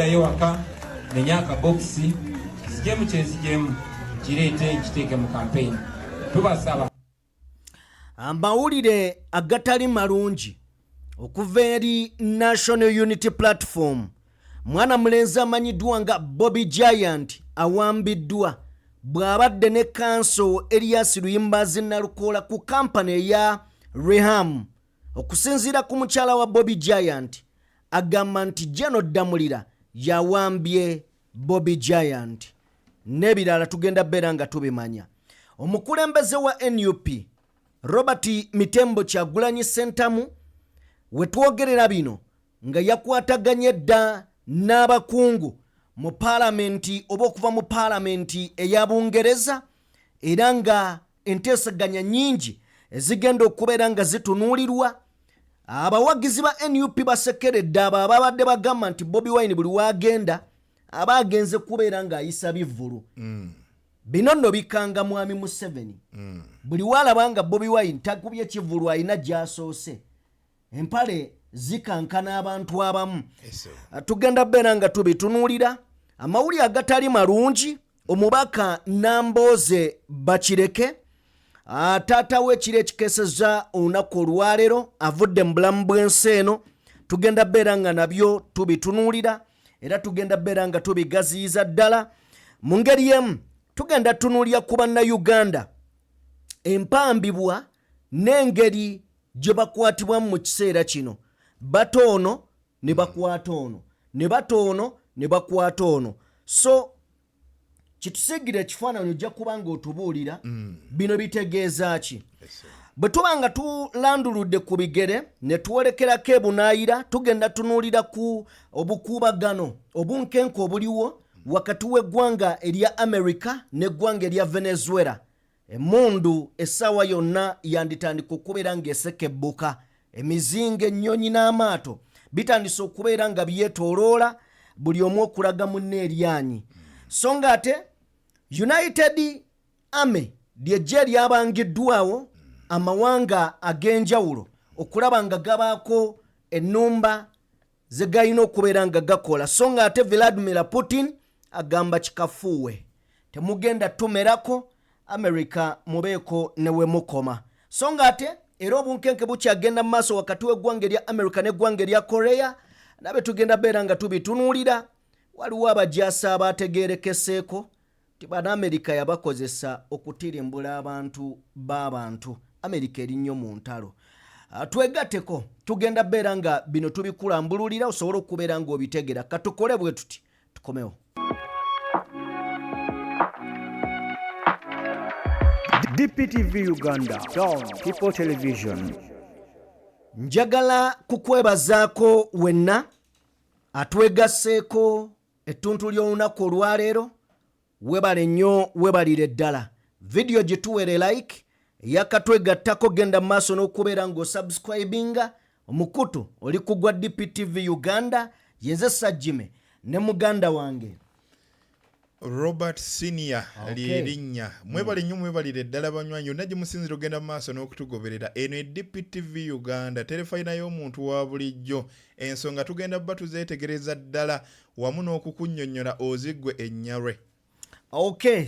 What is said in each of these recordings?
genda waka nenya akaboxi kijemu kyezijemu kireete kiteeke mu campaign. Tubasaba amawulire agatali malungi okuva eri National Unity Platform. Mwana mulenzi amanyiddwa nga Bobby Giant awambiddwa bw'abadde ne kanso Elias Luyimbazi Nalukoola ku kampani eya Reham. Okusinziira ku mukyala wa Bobby Giant agamba nti Jeno Damulira yawambye Bobby Giant n'ebirala tugenda beera nga tubimanya. Omukulembeze wa NUP Robert Mitembo Kyagulanyi Ssentamu wetwogerera bino nga yakwataganye dda n'abakungu mu palamenti oba okuva mu palamenti eya Bungereza, era nga enteesaganya nyingi ezigenda okubeera nga zitunuulirwa. Abawagizi ba NUP basekeredde abo ababadde bagamba nti Bobi Wine buli wagenda aba agenze kubeera ng'ayisa bivvulu. Bino nno bikanga mwami Museveni. Buli walaba nga Bobi Wine takubye kivvulu ayina gy'asoose, empale zikankana abantu abamu. Tugenda beera nga tubitunuulira. Amawulire agatali malungi, omubaka Nambooze Bakireke taata w'ekiro ekikeseza olunaku olwaleero avudde mu bulamu bw'ensi eno. Tugenda beera nga nabyo tubitunuulira era tugenda beera nga tubigaziyiza ddala. Mu ngeri emu tugenda tunuulira ku bannayuganda empambibwa n'engeri gye bakwatibwamu mu kiseera kino. Batoono ne bakwata ono, ne batoono ne bakwata ono. So kitusigira ekifaananyi ojja kuba nga otubuulira bino bitegeeza ki. Bwe tuba nga tulanduludde ku bigere ne tuwolekerako ebunaayira, tugenda tunuulira ku obukuubagano obunkenke obuliwo wakati w'eggwanga erya America n'eggwanga erya Venezuela. Emmundu essaawa yonna yanditandika okubeera ng'esekebbuka. Emizinga, ennyonyi n'amaato bitandise okubeera nga byetooloola, buli omu okulaga munne eryanyi. So nga ate United Army ly'eggye lyabangiddwawo amawanga ag'enjawulo okulaba nga gabaako ennumba ze galina okubeera nga gakola. So nga ate Vladimir Putin agamba kikafuuwe, temugenda tumerako, America mubeeko ne we mukoma. So nga ate era obunkenke bukyagenda mu maaso wakati w'eggwanga erya America n'eggwanga erya Korea, nabe tugenda beera nga tubitunuulira. Waliwo abajaasi abategeerekeseeko ti bano America yabakozesa okutirimbula abantu b'abantu. America eri nnyo mu ntalo. Twegatteko, tugenda beera nga bino tubikulambululira osobole okubeera ng'obitegera. Katukole bwe tuti tukomewo. DPTV Uganda, Dawn People Television. Njagala kukwebazaako wenna atwegasseeko ettuntu ly'olunaku olwaleero. Webale nnyo, webalire ddala. Video gye tuwere like yakatwegattako, genda mu maaso n'okubeera ng'osubscribinga. Omukutu oli kugwa DPTV Uganda, yenze Sajjime ne muganda wange Robert Senior lirinnya. Mwebale nnyo, mwebalire ddala banywanyi. Yonna gye musinzira ogenda mu maaso n'okutugoberera. Eno DPTV Uganda, terefayina y'omuntu wa bulijjo. Ensonga tugenda bba tuzeetegereza ddala wamu n'okukunnyonnyola oziggwe ennyarwe.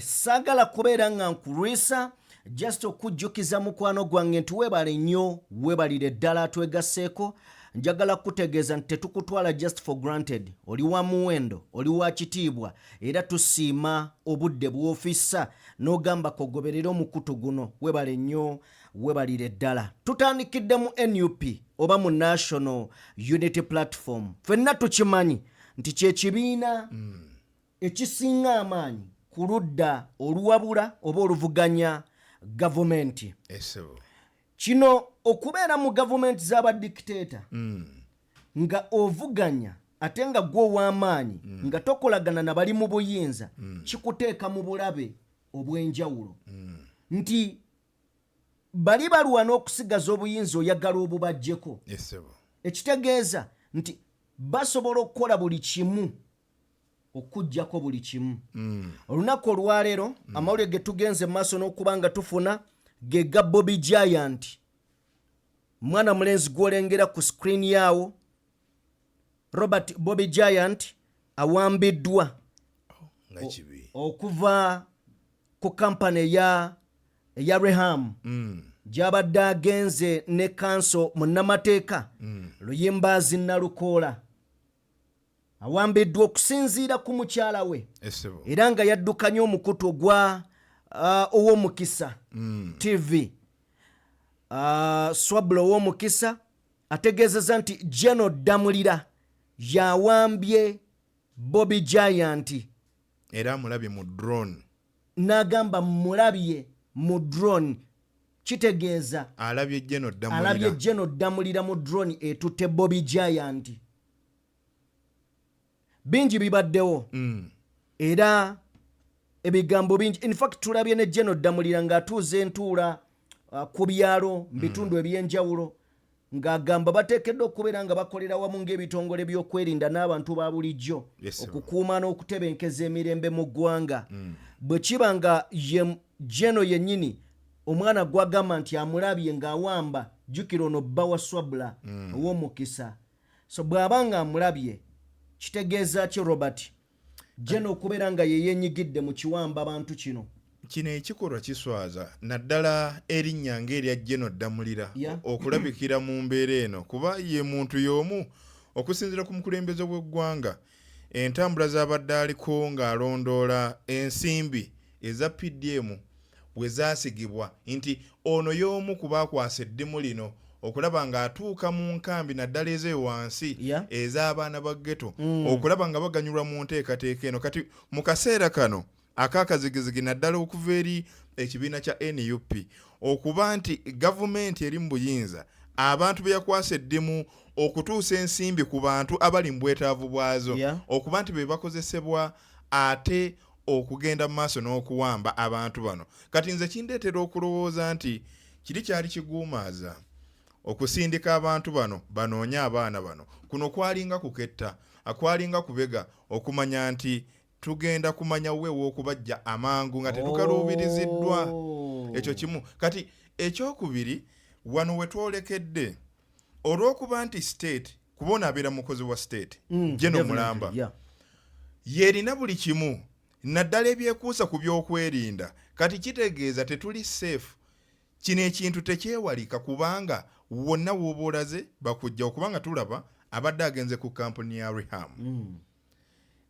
Saagala kubeera nga nkulwisa, just okujjukiza mukwano gwange nti weebale nnyo, weebalire ddala atwegasseeko. Njagala kutegeeza nti tetukutwala just for granted. Oli wa muwendo, oli wa kitiibwa, era tusiima obudde bw'ofissa n'ogamba kogoberera omukutu guno. Weebale nnyo, weebalire ddala. Tutandikidde mu NUP oba mu National Unity Platform. Ffenna tukimanyi nti kye kibiina ekisinga amaanyi ku ludda oluwabula oba oluvuganya gavumenti. Kino okubeera mu gavumenti z'abadikiteeta nga ovuganya ate nga gwe ow'amaanyi nga tokolagana na bali mu buyinza, kikuteeka mu bulabe obw'enjawulo. Nti bali balwana okusigaza obuyinza oyagala obubaggyeko. Ekitegeeza nti basobola okukola buli kimu okuggyako buli kimu. Olunaku olwaleero amawulire ge tugenze mu maaso n'okuba nga tufuna ge ga Bobby Giant, mwana mulenzi gw'olengera ku screen yaawo. Bobby Giant awambiddwa nga kibi okuva ku kampani eya Reham gy'abadde agenze ne kanso munnamateeka Luyimbaazi Nalukoola. Awambiddwa okusinziira ku mukyala we era nga yaddukanye omukutu ogwa ow'omukisa TV. Swabula ow'omukisa ategeezezza nti General Damulira yawambye Bobby Giant era amulabye mu drone. N'agamba mulabye mu drone, kitegeeza alabye General Damulira mu drone etutte Bobby Giant. Bingi bibaddewo era ebigambo bingi. In fact tulabye ne General Damulira ng'atuuza entuula ku byalo mu bitundu eby'enjawulo ng'agamba bateekeddwa okubeera nga bakolera wamu ng'ebitongole by'okwerinda n'abantu ba bulijjo okukuuma n'okutebenkeza emirembe mu ggwanga. Bwe kiba nga Geno yennyini omwana gw'agamba nti amulabye ng'awamba, jjukira ono bba wa Swabula ow'omukisa. So bw'aba nga amulabye kitegeeza ki Robert? Geno okubeera nga ye yeenyigidde mu kiwamba abantu kino ekikolwa kiswaza naddala erinnya ng'erya General Damulira okulabikira mu mbeera eno, kuba ye muntu y'omu okusinziira ku mukulembeze w'eggwanga entambula z'abadde aliko ng'alondoola ensimbi eza PDM bwe zaasigibwa nti ono y'omu ku baakwasa eddimu lino okulaba ng'atuuka mu nkambi naddala ezeyo wansi ez'abaana ba ghetto okulaba nga baganyulwa mu nteekateeka eno. Kati mu kaseera kano akakazigizigi naddala okuva eri ekibiina kya NUP okuba nti gavumenti eri mu buyinza abantu be yakwasa eddimu okutuusa ensimbi ku bantu abali mu bwetaavu bwazo okuba nti be bakozesebwa ate okugenda mu maaso n'okuwamba abantu bano. Kati nze kindeetera okulowooza nti kiri kyali kiguumaaza okusindika abantu bano banoonye abaana bano, kuno kwalinga kuketta, akwalinga kubega okumanya nti tugenda kumanya weewo okubajja amangu nga tetukaluubiriziddwa. Ekyo kimu. Kati ekyokubiri wano we twolekedde olw'okuba nti state kubona abeera mukozi wa state Geno Mulamba yeerina buli kimu naddala ebyekuusa ku by'okwerinda. Kati kitegeeza tetuli safe. Kino ekintu tekyewalika kubanga wonna w'oba olaze bakujja okubanga tulaba abadde agenze ku kampuni ya Reham.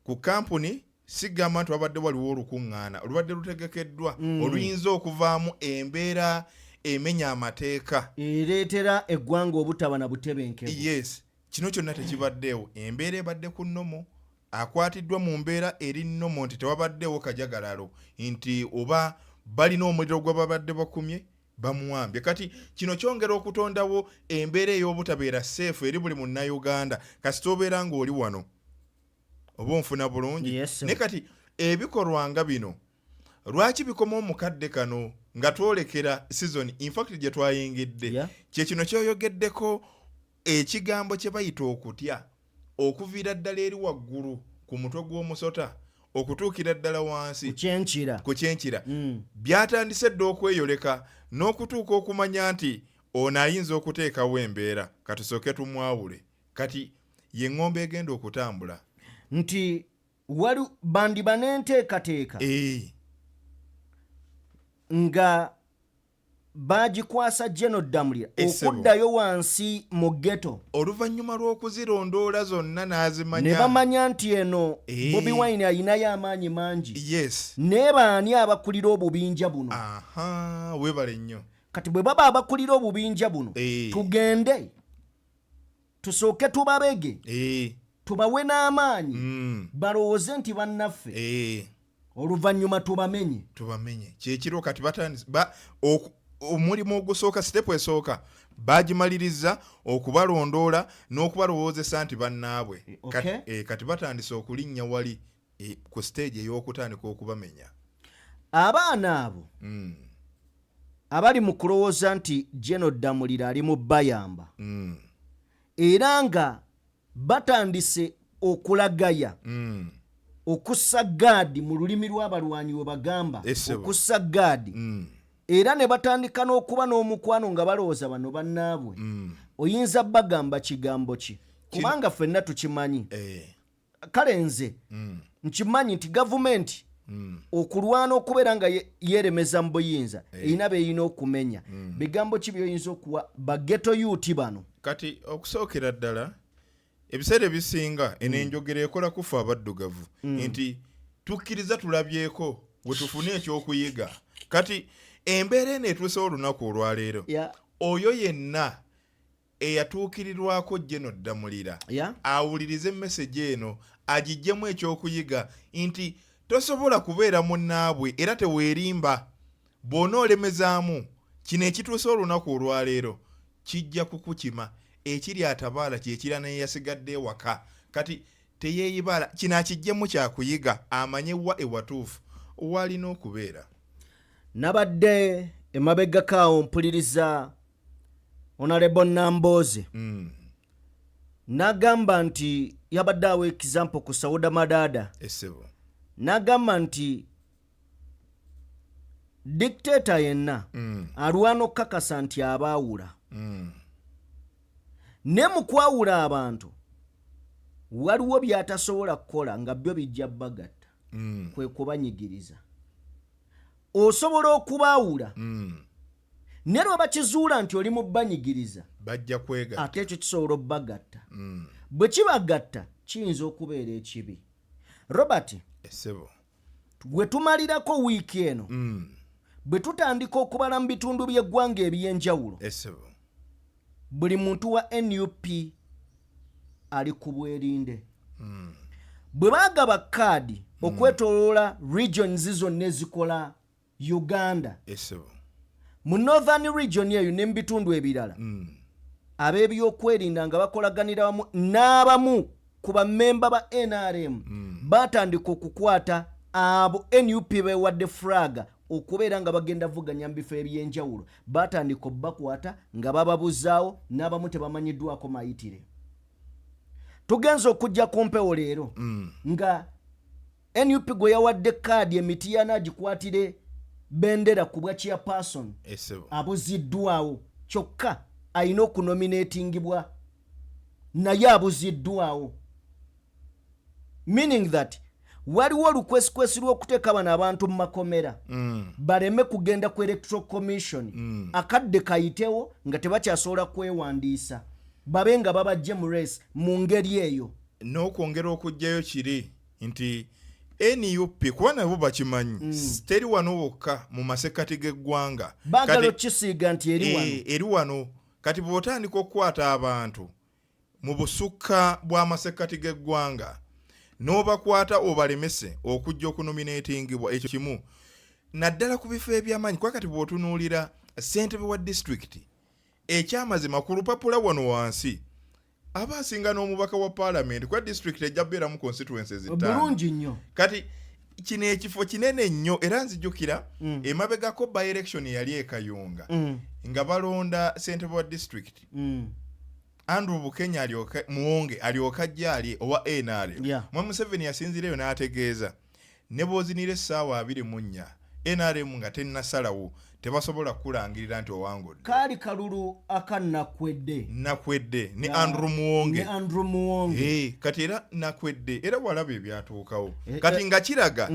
Ku kampuni sigamba nti wabadde waliwo olukuŋŋaana olubadde lutegekeddwa oluyinza okuvaamu embeera emenya amateeka ereetera eggwanga obutaba na butebenkevu. Yes, kino kyonna tekibaddeewo. Embeera ebadde ku nnomo, akwatiddwa mu mbeera eri nnomo nti tewabaddeewo kajagalalo nti oba balina omuliro gwe babadde bakumye bamuwambye. Kati kino kyongera okutondawo embeera ey'obutabeera seefu eri buli munnayuganda kasita obeera ng'oli wano oba onfuna bulungi. Ne kati ebikolwa nga bino lwaki bikoma omukadde kano nga twolekera season in fact gye twayingidde kye kino kyoyogeddeko ekigambo kye bayita okutya okuviira ddala eri waggulu ku mutwe gw'omusota okutuukira ddala wansi ku kyenkira byatandise dda okweyoleka n'okutuuka okumanya nti ono ayinza okuteekawo embeera katusooke tumwawule. Kati ye ng'ombe egenda okutambula nti wali bandiba n'enteekateeka nga bagikwasa Geno Damulira okuddayo wansi mu ghetto oluvannyuma lw'okuzirondoola zonna n'azimanya ne bamanya nti eno Bobi Wine ayinayo amaanyi mangi. Naye baani abakulira obubinja buno? Weebale nnyo. Kati bwe baba abakulira obubinja buno tugende tusooke tubabege tubawe n'amaanyi balowooze nti bannaffe oluvannyuma tubamenye kyekiro. Kati batandise omulimu ogusooka sitepu esooka bagimaliriza okubalondoola n'okubalowoozesa nti bannaabwe kati batandise okulinnya wali ku stage ey'okutandika okubamenya abaana abo abali mu kulowooza nti Geno Damulira ali mu bayamba era nga batandise okulagaya okussa gaadi mu lulimi lw'abalwanyi we bagamba okussa gaadi era ne batandika n'okuba n'omukwano nga balowooza bano bannaabwe oyinza bagamba kigambo ki kubanga ffenna tukimanyi kale nze nkimanyi nti gavumenti okulwana okubeera nga yeeremeza mu buyinza erina beeyina okumenya bigambo ki byoyinza okuwa bageto yuuti bano kati okusookera ddala ebiseera ebisinga enenjogera ekola kufa abaddugavu nti tukkiriza tulabyeko we tufune ekyokuyiga kati embeera eno etuusewo olunaku olwaleero oyo yenna eyatuukirirwako Jeno Ddamulira awulirize message eno agijjemu ekyokuyiga nti tosobola kubeera munnaabwe era teweerimba bw'onoolemezaamu kino ekituusewo olunaku olwaleero kijja kukukima ekiri atabaala kyekira naye yasigadde ewaka kati teyeeyibala kino akijjemu kyakuyiga amanye wa ewatuufu walina okubeera. Nabadde emabegakaawo mpuliriza Honorable Nambooze n'agamba nti yabadde awa example ku Sauda Madada n'agamba nti dictator yenna alwana okukakasa nti abaawula ne mu kwawula abantu waliwo by'atasobola kukola nga byo bijja bagatta kwe kubanyigiriza osobola okubaawula ne lwe bakizuula nti oli mu banyigiriza bajja kwegatta ate ekyo kisobola obbagatta bwe kibagatta kiyinza okubeera ekibi. Robert gwe tumalirako wiiki eno bwe tutandika okubala mu bitundu by'eggwanga eby'enjawulo buli muntu wa NUP ali ku bwerinde bwe baagaba kaadi okwetoloola regions zonna ezikola Uganda mu northern region eyo ne mu bitundu ebirala ab'ebyokwerinda nga bakolaganira wamu n'abamu ku bammemba ba NRM batandika okukwata abo NUP beewadde flaga okubeera nga bagenda vuganya mu bifo eby'enjawulo batandika obbakwata nga bababuzaawo n'abamu tebamanyiddwako mayitire. Tugenza okujja ku mpewo leero nga NUP gwe yawadde kaadi emiti yanaagikwatire bendera ku bwa chairperson abuziddwawo kyokka alina okunominatingibwa naye abuziddwawo, meaning that waliwo olukwesikwesi lw'okuteeka bano abantu mu makomera baleme kugenda ku electoral commission akadde kayitewo nga tebakyasobola kwewandiisa babe nga babajje mu race mu ngeri eyo. N'okwongera okujjayo kiri nti NUP kuba nabo bakimanyi teri wano wokka mu masekati g'eggwanga baagala okisiiga nti eri wano kati bw'otandika okukwata abantu mu busukka bw'amasekati g'eggwanga n'obakwata obalemese okujja okunominatingibwa ekyo kimu naddala ku bifo eby'amaanyi kwa kati bw'otunuulira ssentebe wa disitulikiti ekyamazima ku lupapula wano wansi aba asinga n'omubaka wa paalamenti kwa disitulikiti ejja beera mu constituencies bulungi nnyo kati kino ekifo kinene nnyo era nzijjukira emabegako by election yali ekayunga nga balonda ssentebe wa disitulikiti Andrew Bukenya muwonge alyoka ajja owa NRM Museveni yasinzireyo n'ategeeza ne boozinira essaawa 24 NRM nga tennasalawo tebasobola kulangirira nti owangudde kaali kalulu nakwedde ne Andrew Muwonge kati era nakwedde era walaba ebyatuukawo kati nga kiraga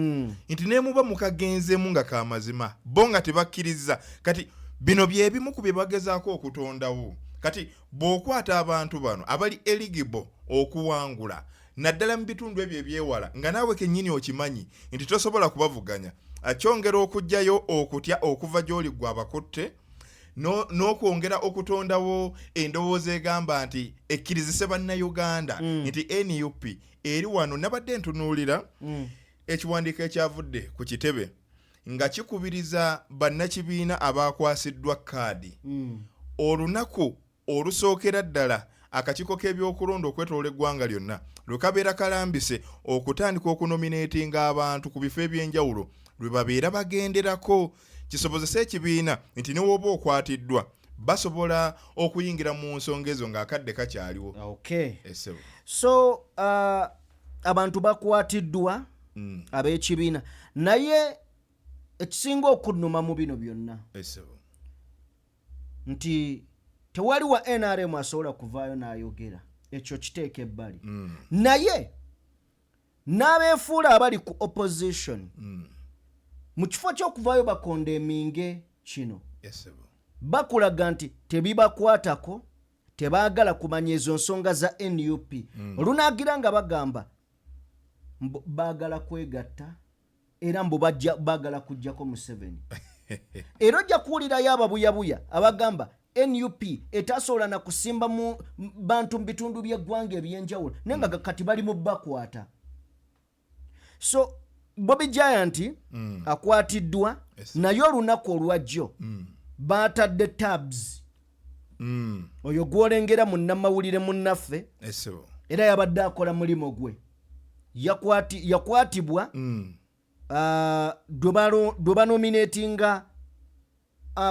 nti nemuba mukagenzemu nga kamazima bo nga tebakkiriza kati bino byebimu ku bye bagezaako okutondawo kati bw'okwata abantu bano abali eligible okuwangula naddala mu bitundu ebyo ebyewala nga naawe kennyini okimanyi nti tosobola kubavuganya akyongera okujjayo okutya okuva gy'oli gwe abakutte n'okwongera okutondawo endowooza egamba nti ekkirizise bannayuganda nti NUP eri wano nabadde ntunuulira ekiwandiiko ekyavudde ku kitebe nga kikubiriza bannakibiina abakwasiddwa kaadi olunaku olusookera ddala akakiiko k'ebyokulonda okwetoloola eggwanga lyonna lwe kabeera kalambise okutandika okunominatinga abantu ku bifo eby'enjawulo lwe babeera bagenderako kisobozesa ekibiina nti ne woba okwatiddwa basobola okuyingira mu nsonga ezo ng'akadde kakyaliwo. So abantu bakwatiddwa ab'ekibiina naye ekisinga okunnuma mu bino byonna nti tewali wa NRM asobola kuvaayo n'ayogera ekyo kiteeka ebbali naye n'abeefuula abali ku opposition mu kifo ky'okuvaayo bakondeminge kino bakulaga nti tebibakwatako tebaagala kumanya ezo nsonga za NUP olunaagira nga bagamba baagala kwegatta era mbu baagala kujjako Museveni era ojja kuwulirayo ababuyabuya abagamba NUP etasobola na kusimba mu bantu mu bitundu by'eggwanga ebyenjawulo naye nga kati bali mu bakwata. So Bobby Giant akwatiddwa naye olunaku olwajjo baatadde tabs oyo gwolengera mu nnamawulire munnaffe era yabadde akola mulimo gwe yakwatibwa dwe banominatinga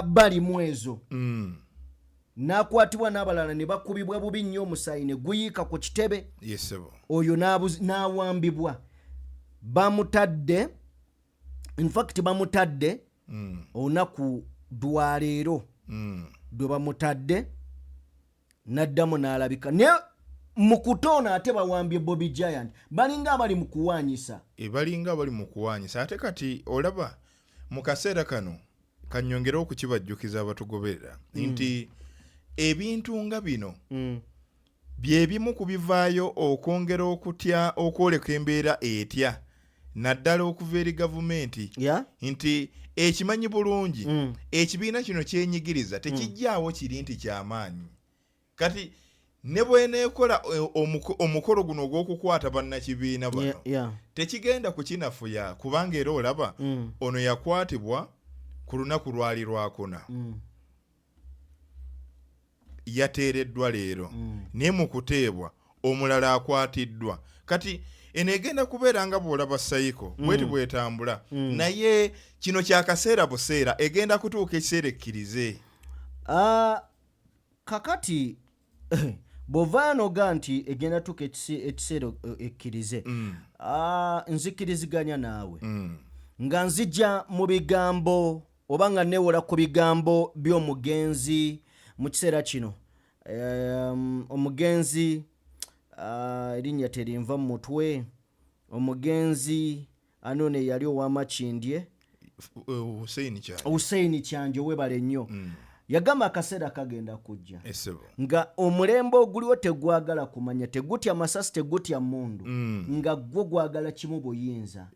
bali mu ezo n'akwatibwa n'abalala ne bakubibwa bubi nnyo omusaayi ne guyiika ku kitebe oyo n'awambibwa bamutadde olunaku lwaleero dwe bamutadde n'addamu n'alabika naye mu kutoona ate bawambye Bobby Giant balinga abali mu kuwaanyisa ate kati olaba mu kaseera kano kanyongera okukibajjukiza abatugoberera nti ebintu nga bino bye bimu ku bivaayo okwongera okutya okwoleka embeera etya naddala okuva eri gavumenti nti ekimanyi bulungi ekibiina kino kyenyigiriza tekijjaawo kiri nti kyamaanyi kati ne bweneekola omukolo guno ogw'okukwata bannakibiina bano tekigenda kukinafuya kubanga era olaba ono yakwatibwa ku lunaku lwali lwakuna yateereddwa leero naye mu kuteebwa omulala akwatiddwa kati eno egenda kubeera nga bw'olaba sayiko bweti bwetambula naye kino kyakaseera buseera egenda kutuuka ekiseera ekkirize kakati bw'ovaanoga nti egenda tuuka ekiseera ekkirize nzikiriziganya naawe nga nzija mu bigambo oba nga neewola ku bigambo by'omugenzi mu kiseera kino omugenzi erinnya terinva mu mutwe omugenzi anone yali ow'amakindye Hussein Kyanje webale nnyo yagamba akaseera kagenda kujja nga omulembe oguliwo tegwagala kumanya tegutya masasi tegutya mundu nga gwo gwagala kimu buyinza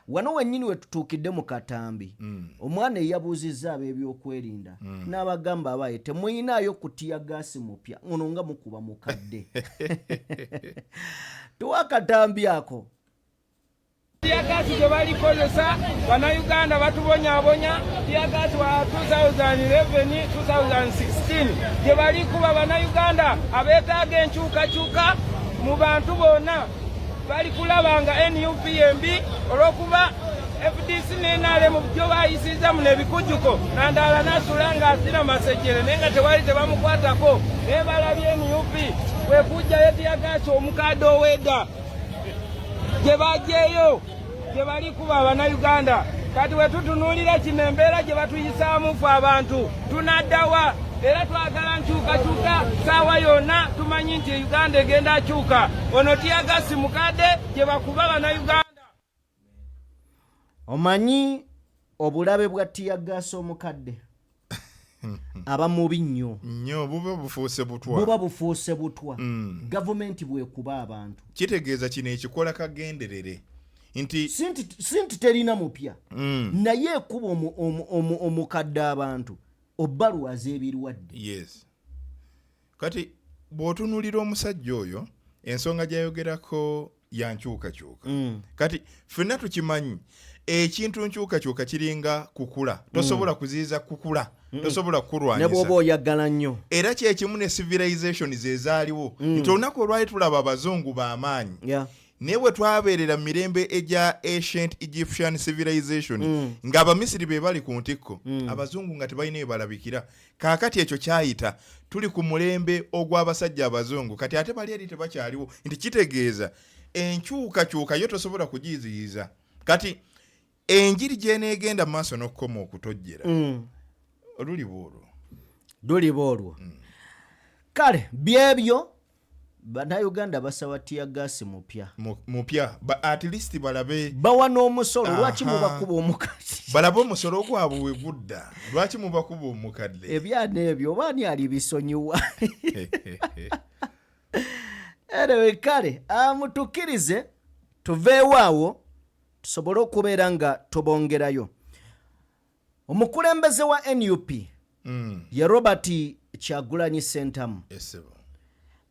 wano wennyini we tutuukidde mu katambi omwana eyabuuzizza ab'ebyokwerinda n'abagamba abaye temuyinaayo kutiya gaasi mupya ono nga mukuba mukadde tuwa akatambi ako Tiyagasi gye balikozesa bannayuganda batubonyaabonya tiyagasi wa 2011 2016 gye balikuba bannayuganda abeetaaga enkyukakyuka mu bantu bonna bali kulaba nga NUP embi olw'okuba FDC n'NRM byo bayisiza mu nebikujjuko Nandala n'asula ng'asira masejjere naye nga tewali tebamukwatako naye balabye NUP bwe kujjayo tiyagasi omukadde owedda gye bajjeeyo gye bali kuba abannayuganda kati we tutunuulira kino embeera gye batuyisaamu ffe abantu tunaddawa era twagala nkyukakyuka saawa yonna tumanyi nti Uganda egenda akyuka ono tiyagasi mukadde gye bakuba abannayuganda. Omanyi obulabe bwa tiyagasi omukadde aba mubi nnyo buba bufuuse butwa gavumenti bwekuba abantu kitegeeza kino ekikola kagenderere nti sinti terina mupya naye ekuba omukadde abantu obbaluwaza ebirwadde kati bw'otunuulira omusajja oyo ensonga gy'ayogerako yankyukakyuka kati ffenna tukimanyi ekintu nkyukakyuka kiringa kukula tosobola kuziyiza kukula tosobola kukulwanyisa ne bw'oba oyagala nnyo era kyekimu ne civilization zezaaliwo nti olunaku olwali tulaba abazungu b'amaanyi naye bwe twabeerera mu mirembe egya ancient Egyptian civilization ng'Abamisiri be bali ku ntikko abazungu nga tebalina bye balabikira kaakati ekyo kyayita tuli ku mulembe ogw'abasajja abazungu kati ate bali eri tebakyaliwo nti kitegeeza enkyukakyuka yo tosobola kugiziyiza kati enjiri gyeneegenda mu maaso n'okukoma okutojjera luliba olwo kale byebyo Bannayuganda basaba tiyagasi mupya at least balabe bawa n'omusolo lwaki mubakuba omukadde balabe omusolo gwabwe we gudda lwaki mubakuba omukadde ebyana ebyo baani ali bisonyiwa anyway kale mutukkirize tuveewo awo tusobole okubeera nga tubongerayo omukulembeze wa NUP ye Robert Kyagulanyi Ssentamu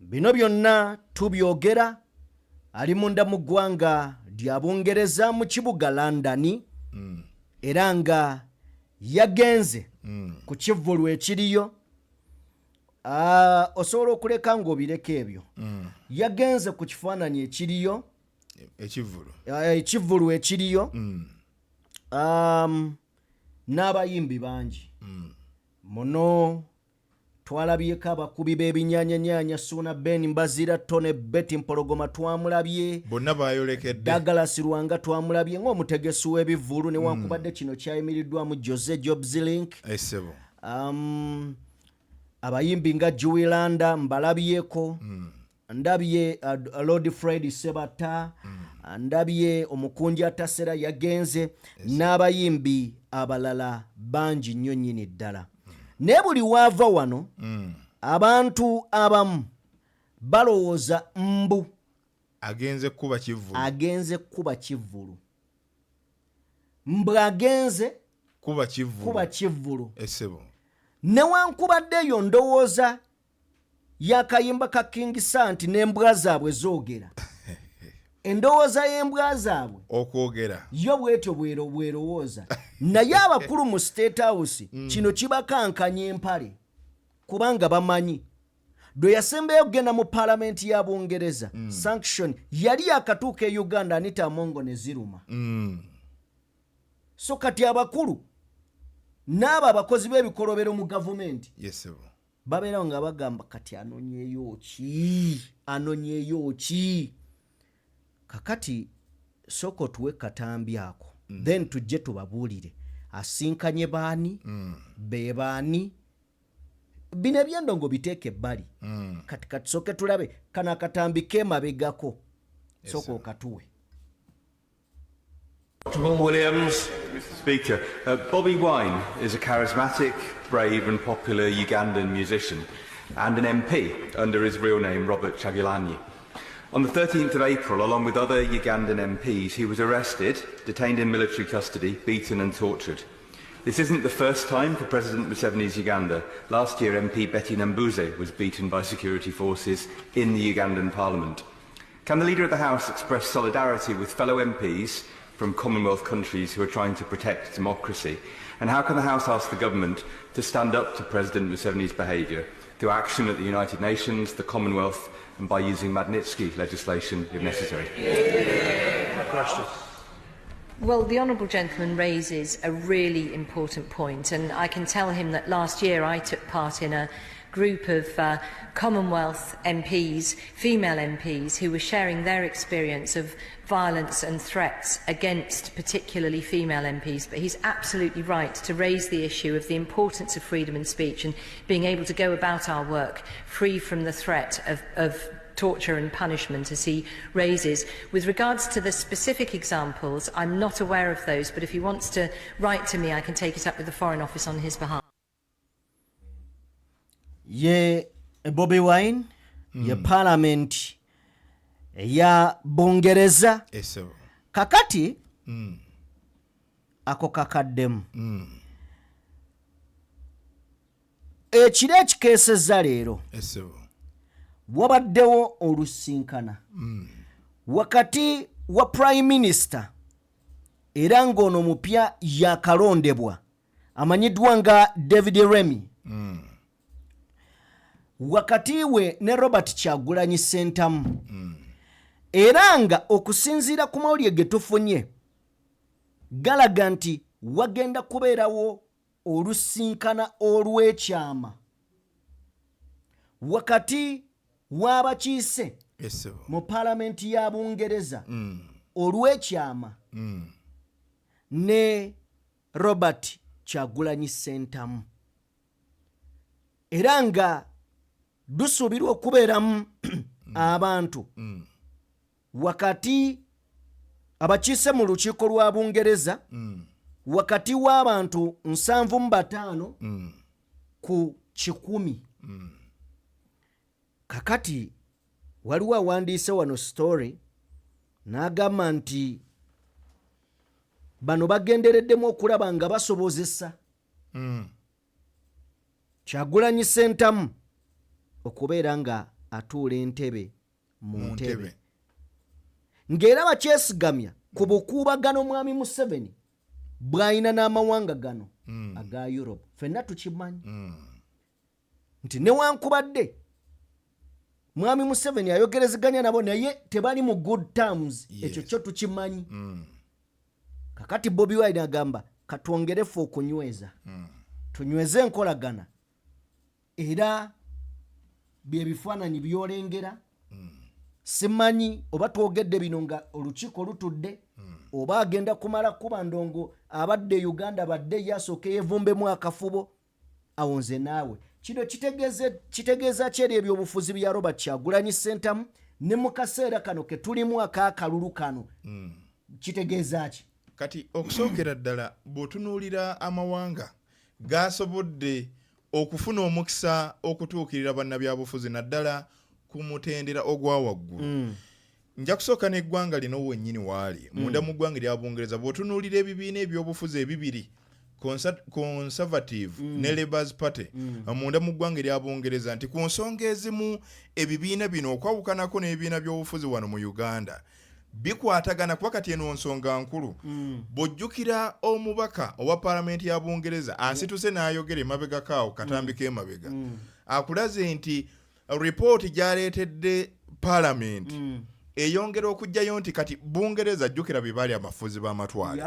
bino byonna tubyogera ali munda mu ggwanga lya Bungereza mu kibuga London era nga yagenze ku kivvulu ekiriyo osobola okuleka ng'obireka ebyo yagenze ku kifaananyi ekiriyo ekivvulu ekiriyo n'abayimbi bangi muno twalabyeko abakubi b'ebinyaanyanya Suna Ben Mbazira Tone Betty Mpologoma twamulabye bonna bayolekedde Douglas Lwanga twamulabye ng'omutegesi w'ebivvulu newankubadde kino kyayimiriddwamu Jose Jobs Link abayimbi nga Juwilanda mbalabyeko ndabye Lord Fred Sebata ndabye omukunji Atasera yagenze n'abayimbi abalala bangi nnyo nnyini ddala ne buli waava wano abantu abamu balowooza mbu agenze kuba kivvulu mbwe agenze kuba kivvulu newankubadde eyo ndowooza yakayimba ka King Santi n'embwa zaabwe zoogera endowooza y'embwa zaabwe okwogera yo bwetyo bwerowooza naye abakulu mu State House kino kibakankanya empale kubanga bamanyi dwe yasembeyo okugenda mu Parliament ya Bungereza sanction yali yakatuuka e Uganda Anita Amongo ne ziruma so kati abakulu n'abo abakozi b'ebikolobero mu gavumenti babeerawo nga bagamba kati anonyeeyo ki kakati soko tuwe katambi ako then tujje tubabuulire asinkanye baani be baani bino ebyendongo biteeke ebbali kati katusooke tulabe kana akatambi k'emabegako soko okatuwe John Williams, Mr. Speaker. Bobby Wine is a charismatic, brave and popular Ugandan musician and an MP under his real name, Robert Kyagulanyi. On the 13th of April, along with other Ugandan MPs, he was arrested, detained in military custody, beaten and tortured. This isn't the first time for President Museveni's Uganda. Last year, MP Betty Nambuze was beaten by security forces in the Ugandan Parliament. Can the Leader of the House express solidarity with fellow MPs from Commonwealth countries who are trying to protect democracy? And how can the House ask the government to stand up to President Museveni's behaviour through action at the United Nations, the Commonwealth, and by using Magnitsky legislation if necessary? Well, the Honourable Gentleman raises a really important point, and I can tell him that last year I took part in a group of Commonwealth MPs, female MPs, who were sharing their experience of violence and threats against particularly female MPs. But he's absolutely right to raise the issue of the importance of freedom of speech and being able to go about our work free from the threat of torture and punishment, as he raises. With regards to the specific examples, I'm not aware of those, but if he wants to write to me, I can take it up with the Foreign Office on his behalf. Ye Bobby Wine, ye Parliament ya Bungereza. Kakati ako kakaddemu. Ekiro ekikeesezza leero wabaddewo olusinkana wakati wa Prime Minister era ng'ono mupya yakalondebwa amanyiddwa nga David Remy wakati we ne Robert Kyagulanyi Ssentamu era nga okusinziira ku mawulire ge tufunye galaga nti wagenda kubeerawo olusinkana olw'ekyama wakati w'abakiise mu Paalamenti ya Bungereza olw'ekyama ne Robert Kyagulanyi Ssentamu era nga dusuubirwa okubeeramu abantu wakati abakiise mu lukiiko lwa Bungereza wakati w'abantu 75 ku 100 kakati waliwo awandiise wano story n'agamba nti bano bagendereddemu okulaba nga basobozesa Kyagulanyi Ssentamu okubeera nga atuula entebe mu ntebe ng'era bakyesigamya ku bukuubagano mwami Museveni bw'alina n'amawanga gano aga Europe. Ffenna tukimanyi nti newankubadde mwami Museveni ayogerezeganya nabo naye tebali mu good terms. Ekyo kyo tukimanyi. Kakati Bobi Wine agamba katwongerefu okunyweza tunyweze enkolagana era bye bifaananyi byolengera simanyi oba twogedde bino nga olukiiko lutudde oba agenda kumala kuba ndongo abadde Uganda badde yasooke yevumbemu akafubo awo nze naawe kino kitegeeza kyeri ebyobufuzi bya Robert Kyagulanyi Ssentamu ne mu kaseera kano ke tulimu akaakalulu kano kitegeeza ki? Kati okusookera ddala bw'otunuulira amawanga gasobodde okufuna omukisa okutuukirira bannabyabufuzi naddala ku mutendera ogwa waggulu. Nja kusooka n'eggwanga lino wennyini waali munda mu ggwanga lya Bungereza bw'otunuulira ebibiina ebyobufuzi ebibiri Conservative ne Labour's Party munda mu ggwanga lya Bungereza nti ku nsonga ezimu ebibiina bino okwawukanako n'ebibiina by'obufuzi wano mu Uganda bikwatagana kuba kati eno nsonga nkulu. Bw'ojjukira omubaka owa Paalamenti ya Bungereza asituse n'ayogera emabega kaawo katambika emabega akulaze nti ripooti gy'aleetedde Paalamenti eyongera okujjayo nti kati Bungereza jjukira bye baali amafuzi b'amatwale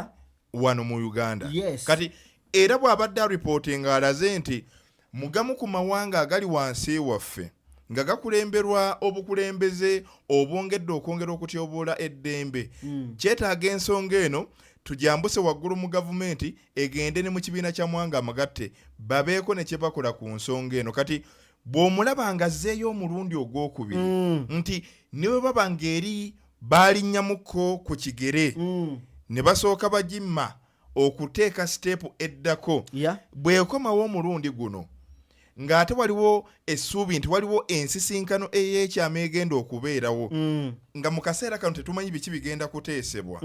wano mu Uganda. Kati era bw'abadde aripootinga alaze nti mugamu ku mawanga agali wansi waffe nga gakulemberwa obukulembeze obwongedde okwongera okutyoboola eddembe kyetaaga ensonga eno tujambuse waggulu mu gavumenti egende ne mu kibiina kya Mwanga Amagatte babeeko ne kye bakola ku nsonga eno. Kati bw'omulaba nga azzeeyo omulundi ogwokubiri nti niwe baba ng'eri baalinnyamuko ku kigere ne basooka bagimma okuteeka siteepu eddako bw'ekomawo omulundi guno ng'ate waliwo essuubi nti waliwo ensisinkano ey'ekyama egenda okubeerawo nga mu kaseera kano tetumanyi biki bigenda kuteesebwa.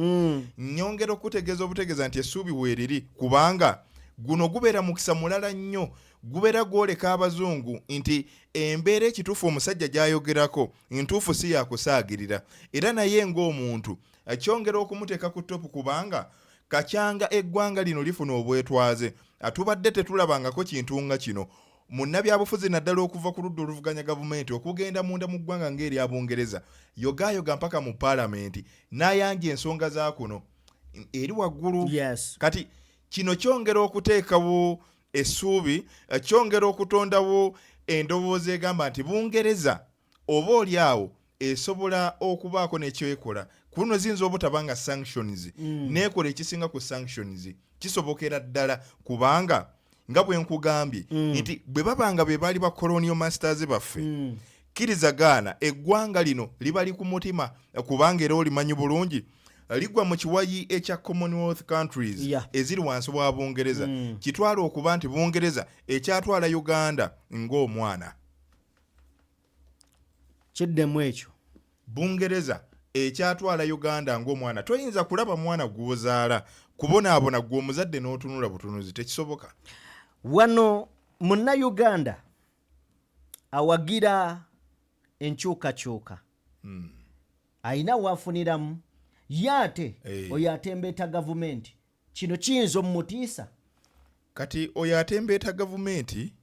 Nnyongera okutegeeza obutegeeza nti essuubi weeriri kubanga guno gubeera mukisa mulala nnyo gubeera gwoleka abazungu nti embeera ekituufu omusajja gy'ayogerako ntuufu si yakusaagirira era naye ng'omuntu akyongera okumuteeka ku ttopu kubanga kakyanga eggwanga lino lifuna obwetwaze atubadde tetulabangako kintu nga kino. Munnabyabufuzi naddala okuva ku ludda oluvuganya gavumenti okugenda munda mu ggwanga ng'erya Bungereza yogayoga mpaka mu Paalamenti n'ayanja ensonga za kuno eri waggulu. Kati kino kyongera okuteekawo essuubi kyongera okutondawo endowooza egamba nti Bungereza oba oli awo esobola okubaako nekyekola kuno ziyinza obutaba nga sanctions neekola ekisinga ku sanctions kisobokera ddala kubanga nga bwe nkugambye nti bwe babanga be baali ba colonial masters baffe kirizagaana eggwanga lino liba li ku mutima kubanga era olimanyi bulungi ligwa mu kiwayi ekya Commonwealth countries eziri wansi wa Bungereza kitwala okuba nti Bungereza ekyatwala Uganda ng'omwana kiddemu ekyo Bungereza ekyatwala Uganda ng'omwana toyinza kulaba mwana gw'ozaala kubonaabona gw'omuzadde n'otunula butunuzi tekisoboka. Wano Munnayuganda awagira enkyukakyuka ayina waafuniramu yate oyo atembeeta gavumenti kino kiyinza omumutiisa. Kati oyo atembeeta gavumenti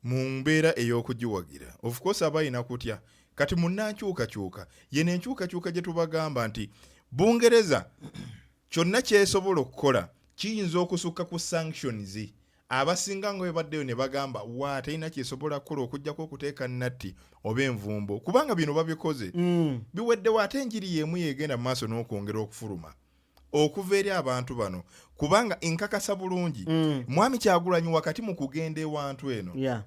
mu mbeera ey'okugiwagira of course aba ayina kutya. Kati munnankyukakyuka yene enkyukakyuka gye tubagamba nti Bungereza kyonna kyesobola okukola kiyinza okusukka ku sanctions abasinga nga webaddeyo ne bagamba wa terina kyesobola kukola okugyako okuteeka nnatti oba envumbo kubanga bino babikoze biweddewo ate enjiri y'emu yeegenda mu maaso n'okwongera okufuluma okuva eri abantu bano kubanga nkakasa bulungi mwami Kyagulanyi wakati mu kugenda ewantu eno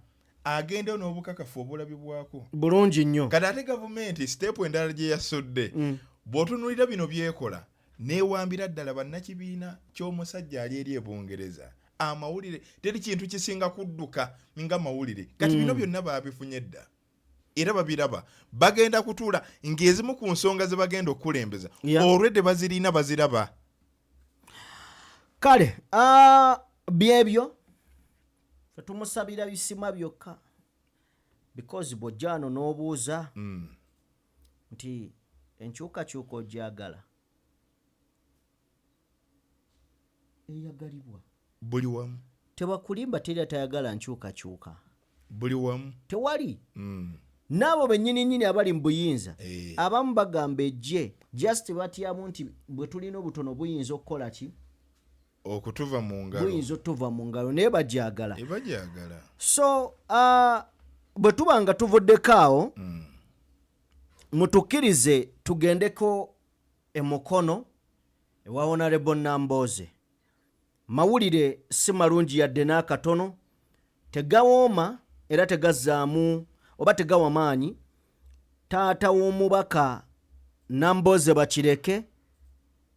agenda n'obukakafu obulabibwako bulungi nnyo kati ate gavumenti siteepu endala gye yasodde bw'otunuulira bino byekola neewambira ddala bannakibiina ky'omusajja ali eri ebungereza amawulire teri kintu kisinga kudduka nga mawulire kati bino byonna baabifunye dda era babiraba bagenda kutuula ng'ezimu ku nsonga ze bagenda okukulembeza olwedde bazirina baziraba kale byebyo fetumusabira bisima byokka because bw'ojjaano n'obuuza nti enkyukakyuka ojjagala eyagalibwa buli wamu tebakulimba teri atayagala nkyukakyuka buli wamu tewali n'abo bennyini abali mu buyinza abamu bagamba ejje just batyamu nti bwe tulina obutono buyinza okukola ki okutuva mu ngalo buyinza otuva mu ngalo naye bajagala so bwe tuba nga tuvuddeko awo mutukkirize tugendeko emukono ewa Honorable Nambooze. Mawulire si malungi yadde n'akatono, tegawooma era tegazzaamu oba tegawa maanyi. Taata w'omubaka Nambooze Bakireke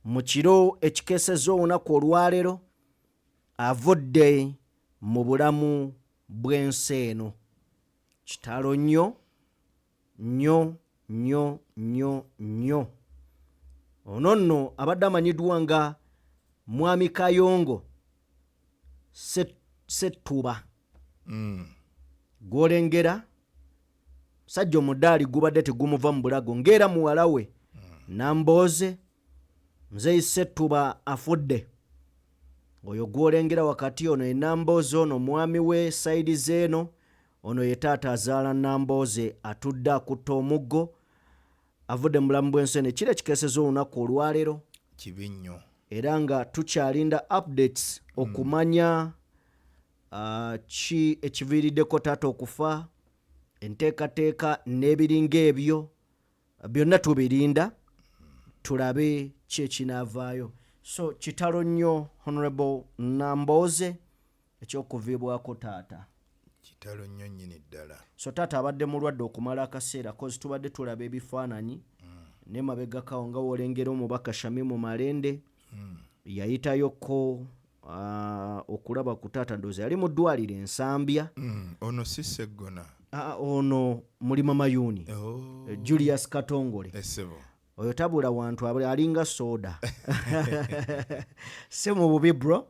mu kiro ekikeesezza olunaku olwaleero avudde mu bulamu bw'ensi eno. Kitalo nnyo nnyo nnyo nnyo nnyo. Ono nno abadde amanyiddwa nga Mwami Kayongo Ssettuba. Gw'olengera sajja omudaali gubadde tegumuva mu bulago ng'era muwala we Nambooze Muzeeyi Ssettuba afudde. Oyo gw'olengera wakati ono ye Nambooze ono mwami we sayidi zeeno, ono ye taata azaala Nambooze atudde akutta omuggo avudde mu bulamu bw'ensi eno. Kiro ekikeesezza olunaku olwaleero kibi nnyo era nga tukyalinda updates okumanya ki ekiviiriddeko taata okufa, enteekateeka n'ebiringa ebyo byonna tubirinda tulabe ki ekinaavaayo. So kitalo nnyo Honorable Nambooze ekyokuviibwako taata. Kitalo nnyo nnyini ddala. So taata abadde mulwadde okumala akaseera kozi tubadde tulaba ebifaananyi ne mabegakawo nga wolengera omubaka Shamimu Malende yayitayoko okulaba ku taata ndoozi yali mu ddwaliro Ensambya. Ono si Sseggona. Ono mulima Mayuni. Julius Katongole. Essebo. Oyo tabula wantu alinga soda. Se mu bubi bro.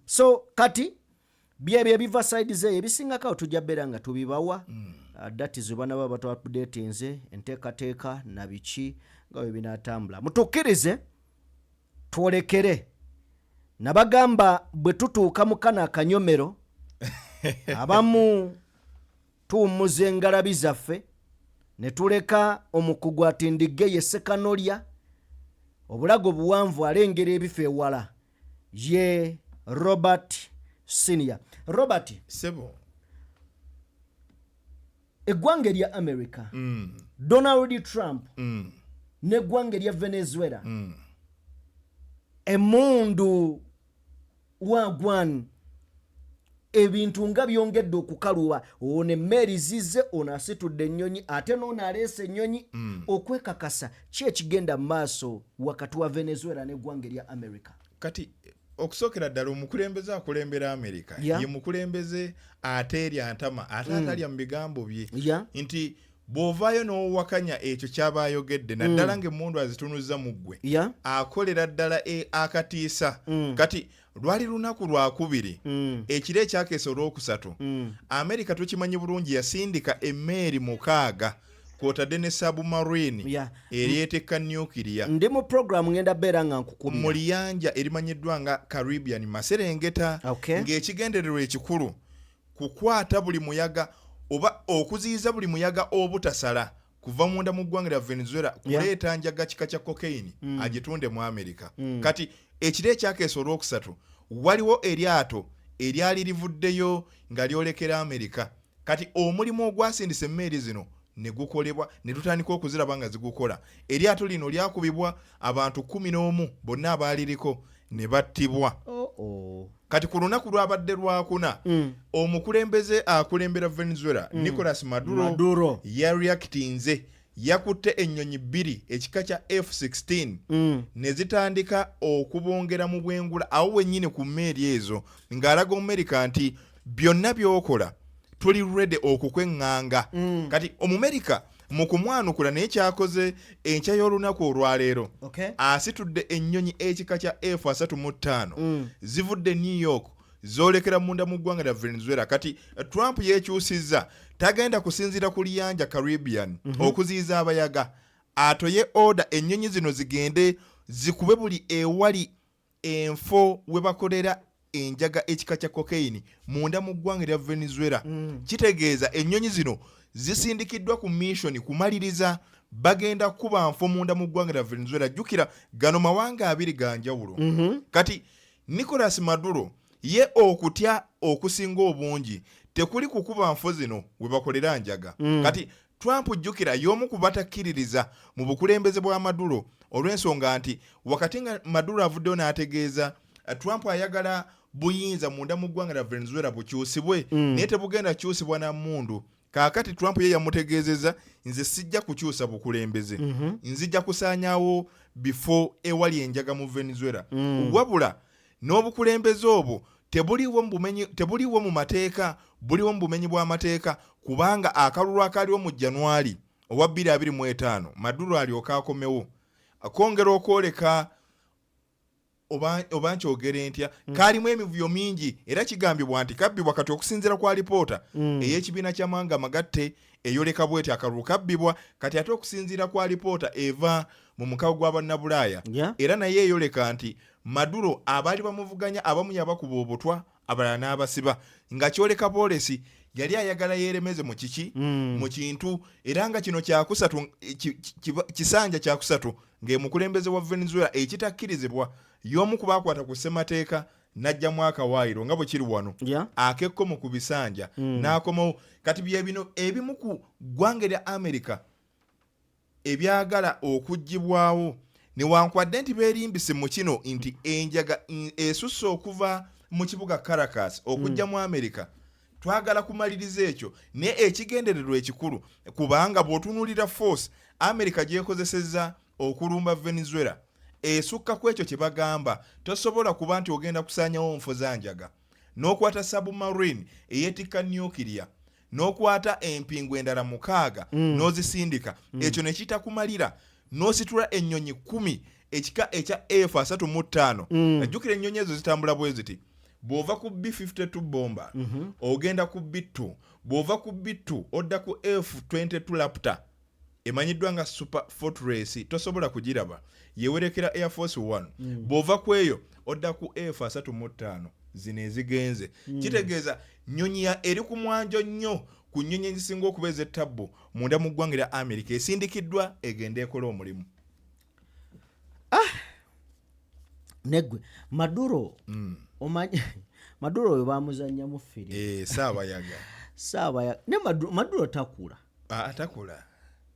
So kati byebyo ebiva side ze ebisingako tujja beera nga tubibawa. Dati zibana baba to update nze enteekateeka na biki nga bwe binatambula. Mutukkirize twolekere nabagamba bwe tutuuka mu kana akanyomero abamu tuwummuza engalabi zaffe ne tuleka omukugu atindige ye Ssekanolya obulago buwanvu alengera ebifo ewala ye Robert Senior. Robert Sebo. Eggwanga lya America Donald Trump n'eggwanga lya Venezuela emundu wagwan ebintu nga byongedde okukaluwa. Ono emmeeri zizze, ono asitudde ennyonyi ate n'ono aleese ennyonyi okwekakasa ki ekigenda mu maaso wakati wa Venezuela n'eggwanga lya America. Kati okusookera ddala omukulembeze akulembera America ye mukulembeze ate erya ntama ate atalya mu bigambo bye nti bw'ovaayo n'owakanya ekyo kyaba ayogedde naddala ng'emmundu azitunuzza mu ggwe akolera ddala akatiisa. Kati lwali lunaku lwakubiri ekiro ekyakeesa olwokusatu America tukimanyi bulungi yasindika emmeeri 6 kwotadde ne submarine eryetekka nuclear. Ndi mu program ngenda beera nga nkukubira mu liyanja erimanyiddwa nga Caribbean Maserengeta ng'ekigendererwa ekikulu kukwata buli muyaga oba okuziyiza buli muyaga obutasala kuva munda mu ggwanga lya Venezuela kuleeta njaga kika kya cocaine agitunde mu America. Kati ekiro ekyakeesa olwokusatu waliwo eryato eryali livuddeyo nga lyolekera America. Kati omulimu ogwasindisa emmeeri zino ne gukolebwa ne tutandika okuziraba nga zigukola. Eryato lino lyakubibwa abantu 11 bonna abaaliriko ne battibwa. kati ku lunaku lwabadde lwakuna omukulembeze akulembera Venezuela Nicolas Maduro yareactinze yakutte ennyonyi 2 ekika kya F-16 ne zitandika okubongera mu bwengula awo wennyini ku mmeeri ezo ng'alaga Omumerika nti byonna by'okola tuli ready okukweŋŋanga. Kati Omumerika mu kumwanukula naye kyakoze enkya y'olunaku olwaleero asitudde ennyonyi ekika kya F-35 zivudde New York zoolekera munda mu ggwanga lya Venezuela. Kati Trump yeekyusizza tagenda kusinziira ku liyanja Caribbean okuziyiza abayaga, atoye order ennyonyi zino zigende zikube buli ewali enfo we bakolera enjaga ekika kya cocaine munda mu ggwanga lya Venezuela. Kitegeeza ennyonyi zino zisindikiddwa ku mission kumaliriza bagenda kuba nfo munda mu ggwanga lya Venezuela. Jjukira gano mawanga abiri ga njawulo. Kati Nicolas Maduro ye okutya okusinga obungi tekuli kukuba nfo zino we bakolera njaga. Kati Trump jjukira y'omu ku batakkiririza mu bukulembeze bwa Maduro olw'ensonga nti wakati nga Maduro avuddeyo n'ategeeza Trump ayagala buyinza munda mu ggwanga lya Venezuela bukyusibwe naye tebugenda kyusibwa na mundu. Kaakati Trump ye yamutegeezeza nze sijja kukyusa bukulembeze, nzijja kusaanyaawo before ewali enjaga mu Venezuela. Wabula n'obukulembeze obwo tebuliwo mu mateeka, buliwo mu bumenyi bw'amateeka, kubanga akalulu akaliwo mu January owa 2025 Maduro alyoka akomewo akongera okwoleka oba nkyogere ntya kaalimu emivuyo mingi era kigambibwa nti kabbibwa kati okusinziira kwa alipoota ey'ekibiina ky'amawanga amagatte eyoleka bweti akalulu kabbibwa kati ate okusinziira kwa alipoota eva mu mukago gw'abannabulaaya era naye eyoleka nti Maduro abaali bamuvuganya abamu yabakuba obutwa abalala n'abasiba nga kyoleka polisi yali ayagala yeeremeze mu kiki mu kintu era nga kino kyakusatu kisanja kyakusatu ng'emukulembeze wa Venezuela ekitakkirizibwa y'omu ku baakwata ku ssemateeka n'ajjamu akawaayiro nga bwe kiri wano akekkomo ku bisanja n'akomawo. Kati bye bino ebimu ku ggwanga lya Amerika ebyagala okuggibwawo newankwadde nti beerimbise mu kino nti enjaga esusse okuva mu kibuga Caracas okujja mu Amerika. Twagala kumaliriza ekyo naye ekigendererwa ekikulu kubanga bw'otunuulira force Amerika gyekozesezza okulumba Venezuela esukka ku ekyo kye bagamba tosobola kuba nti ogenda kusaanyawo nfo za njaga n'okwata submarine eyeetikka nuclear n'okwata empingu endala 6 n'ozisindika ekyo ne kitakumalira n'ositula ennyonyi 10 ekika ekya F-35 ajjukira ennyonyi ezo zitambula bwe ziti bw'ova ku B-52 bomba ogenda ku B-2 bw'ova ku B-2 odda ku F-22 Raptor emanyiddwa nga Super Fortress tosobola kugiraba yewerekera Air Force 1 bw'ova ku eyo odda ku F-35 zino ezigenze kitegeeza nnyonyi eri ku mwanjo nnyo ku nnyonyi ezisinga okuba ez'ettabbu munda mu ggwanga lya Amerika esindikiddwa egenda ekola omulimu. Negwe Maduro omanyi Maduro oyo baamuzannya mu firimu Saabayaga ne Maduro takula atakula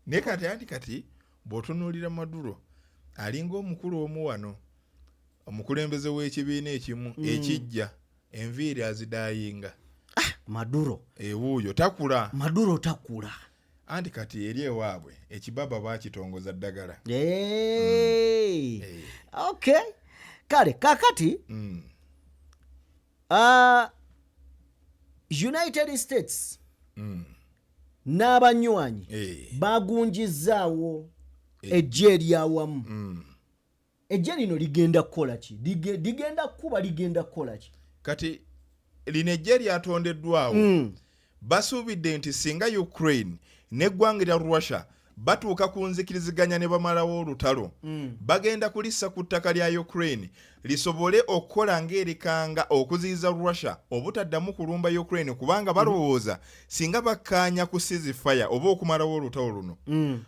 naye kati bw'otunuulira Maduro alinga omukulu omu wano omukulembeze w'ekibiina ekimu ekijja enviiri azidaayinga. Maduro ewuuyo takula anti kati eri ewaabwe ekibaba baakitongoza ddagala. Okay kale kakati United States n'abanywanyi bagunjizaawo ejje eryawamu. Ejje lino ligenda kukola ki? Ligenda kukola ki? Kati lino ejje lyatondeddwawo basuubidde nti singa Ukraine n'eggwanga lya Russia batuuka ku nzikiriziganya ne bamalawo olutalo bagenda kulissa ku ttaka lya Ukraine lisobole okukola ng'erikanga okuziyiza Russia obutaddamu kulumba Ukraine kubanga balowooza singa bakkaanya ku ceasefire oba okumalawo olutalo luno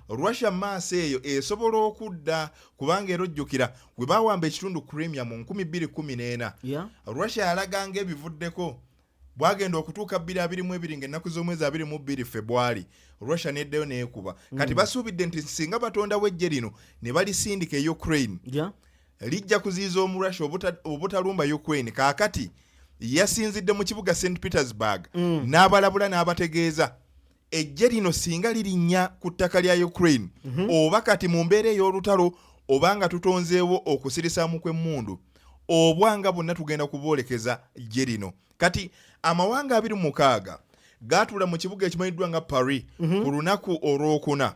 Russia maaso eyo esobola okudda kubanga erojjukira gwe baawamba ekitundu Crimea mu 2014 Russia yalaganga ebivuddeko bwagenda okutuuka 2022 ng'ennaku z'omwezi 22 February Russia neddayo neekuba kati basuubidde nti singa batondawo ejje lino ne balisindika Ukraine lijja kuziyiza omu Russia obutalumba Ukraine kaakati yasinzidde mu kibuga St Petersburg n'abalabula n'abategeeza ejje lino singa lirinnya ku ttaka lya Ukraine oba kati mu mbeera ey'olutalo oba nga tutonzeewo okusirisaamu kw'emmundu obwanga bonna tugenda kuboolekeza ejje lino. Kati amawanga 26 gaatuula mu kibuga ekimanyiddwa nga Paris ku lunaku olwokuna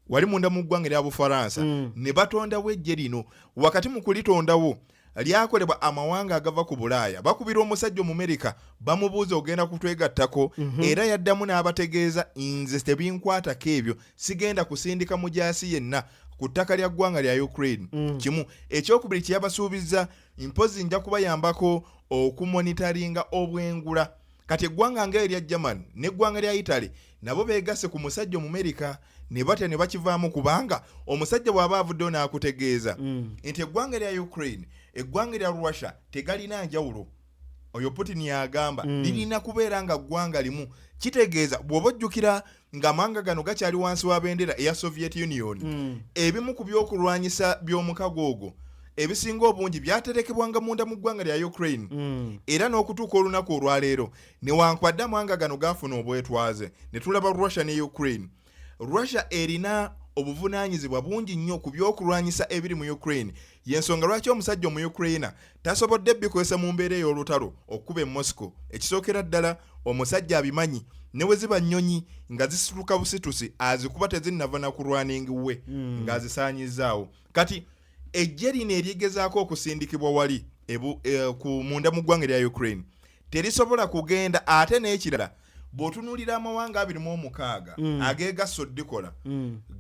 wali munda mu ggwanga lya Bufaransa ne batondawo ejje lino. Wakati mu kulitondawo lyakolebwa amawanga agava ku Bulaaya bakubira omusajja Omumerika bamubuuza ogenda kutwegattako era yaddamu n'abategeeza nze tebinkwatako ebyo sigenda kusindika mujaasi yenna ku ttaka lya ggwanga lya Ukraine. Kimu ekyokubiri kyeyabasuubiza mpozi nja kubayambako okumonitaringa obwengula. Kati eggwanga ng'erya Germany n'eggwanga lya Italy nabo beegase ku musajja Omumerika ne batya ne bakivaamu kubanga omusajja bw'aba avuddeyo n'akutegeeza nti eggwanga lya Ukraine eggwanga lya Russia tegalina njawulo. Oyo Putin yagamba lirina kubeera nga ggwanga limu. Kitegeeza bw'oba ojjukira ng'amawanga gano gakyali wansi wa bendera eya Soviet Union ebimu ku by'okulwanyisa by'omukago ogwo ebisinga obungi byaterekebwanga munda mu ggwanga lya Ukraine era n'okutuuka olunaku olwaleero newankubadde amawanga gano gaafuna obwetwaze ne tulaba Russia ne Ukraine. Russia erina obuvunaanyizibwa bungi nnyo ku by'okulwanyisa ebiri mu Ukraine. Yensonga lwaki omusajja mu Ukraine tasobodde bikozesa mu mbeera ey'olutalo okuba Moscow. Ekisookera ddala omusajja abimanyi ne we ziba nnyonyi nga zisituka busitusi azikuba tezinnava na kulwaningi we ng'azisaanyizaawo. Kati ejje lino eryegezaako okusindikibwa wali ku munda mu ggwanga lya Ukraine terisobola kugenda. Ate n'ekirala bw'otunuulira amawanga 26 ageegasso ddikola